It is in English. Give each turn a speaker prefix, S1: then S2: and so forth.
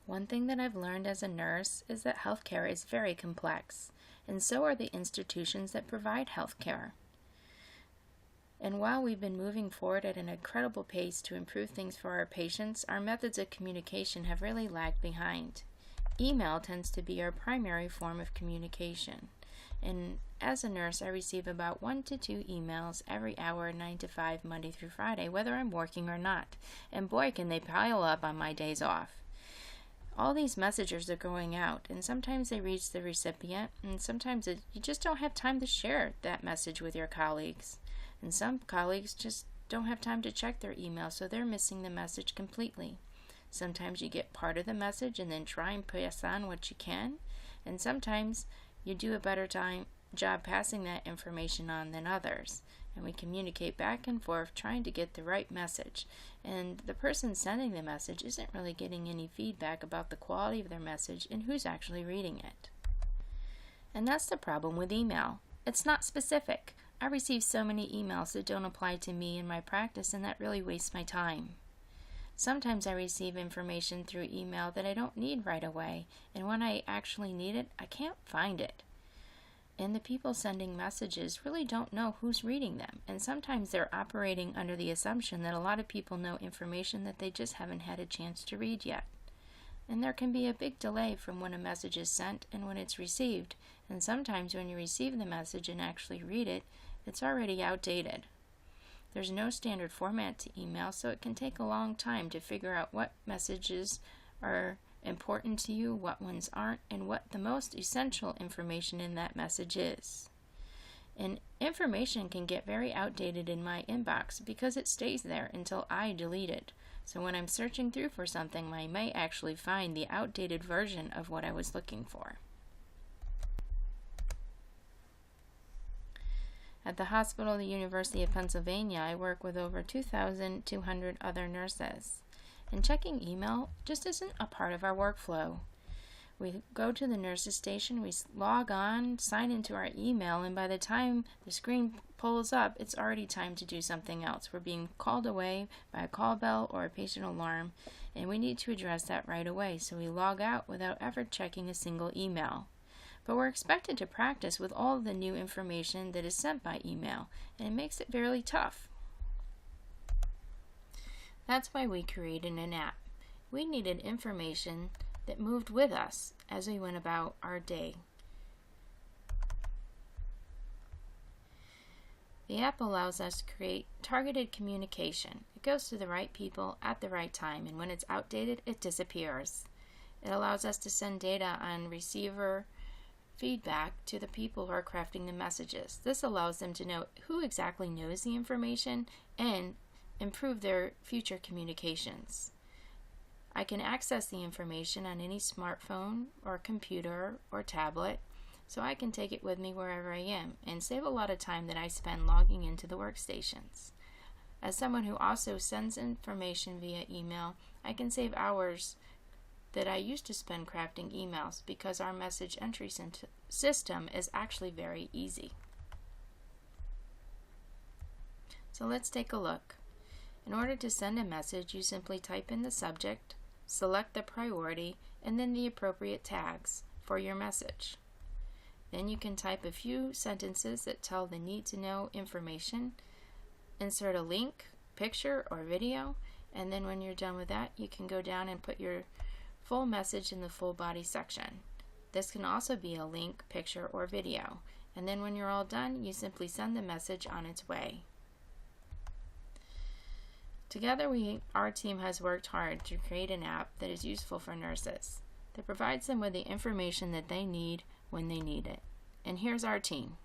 S1: One thing that I've learned as a nurse is that healthcare is very complex, and so are the institutions that provide healthcare. And while we've been moving forward at an incredible pace to improve things for our patients, our methods of communication have really lagged behind. Email tends to be our primary form of communication. And as a nurse, I receive about 1 to 2 emails every hour, 9 to 5, Monday through Friday, whether I'm working or not. And boy, can they pile up on my days off. All these messages are going out, and sometimes they reach the recipient, and sometimes you just don't have time to share that message with your colleagues. And some colleagues just don't have time to check their email, so they're missing the message completely. Sometimes you get part of the message and then try and pass on what you can, and sometimes you do a better job passing that information on than others. And we communicate back and forth trying to get the right message. And the person sending the message isn't really getting any feedback about the quality of their message and who's actually reading it. And that's the problem with email. It's not specific. I receive so many emails that don't apply to me and my practice, and that really wastes my time. Sometimes I receive information through email that I don't need right away, and when I actually need it, I can't find it. And the people sending messages really don't know who's reading them, and sometimes they're operating under the assumption that a lot of people know information that they just haven't had a chance to read yet. And there can be a big delay from when a message is sent and when it's received, and sometimes when you receive the message and actually read it, it's already outdated. There's no standard format to email, so it can take a long time to figure out what messages are important to you, what ones aren't, and what the most essential information in that message is. And information can get very outdated in my inbox because it stays there until I delete it. So when I'm searching through for something, I may actually find the outdated version of what I was looking for. At the hospital of the University of Pennsylvania, I work with over 2,200 other nurses. And checking email just isn't a part of our workflow. We go to the nurses station, we log on, sign into our email, and by the time the screen pulls up, it's already time to do something else. We're being called away by a call bell or a patient alarm, and we need to address that right away, so we log out without ever checking a single email. But we're expected to practice with all of the new information that is sent by email, and it makes it fairly tough. That's why we created an app. We needed information that moved with us as we went about our day. The app allows us to create targeted communication. It goes to the right people at the right time, and when it's outdated, it disappears. It allows us to send data on receiver feedback to the people who are crafting the messages. This allows them to know who exactly knows the information and improve their future communications. I can access the information on any smartphone or computer or tablet, so I can take it with me wherever I am and save a lot of time that I spend logging into the workstations. As someone who also sends information via email, I can save hours that I used to spend crafting emails because our message entry system is actually very easy. So let's take a look. In order to send a message, you simply type in the subject, select the priority, and then the appropriate tags for your message. Then you can type a few sentences that tell the need-to-know information, insert a link, picture, or video, and then when you're done with that, you can go down and put your full message in the full body section. This can also be a link, picture, or video. And then when you're all done, you simply send the message on its way. Together, our team has worked hard to create an app that is useful for nurses, that provides them with the information that they need when they need it. And here's our team.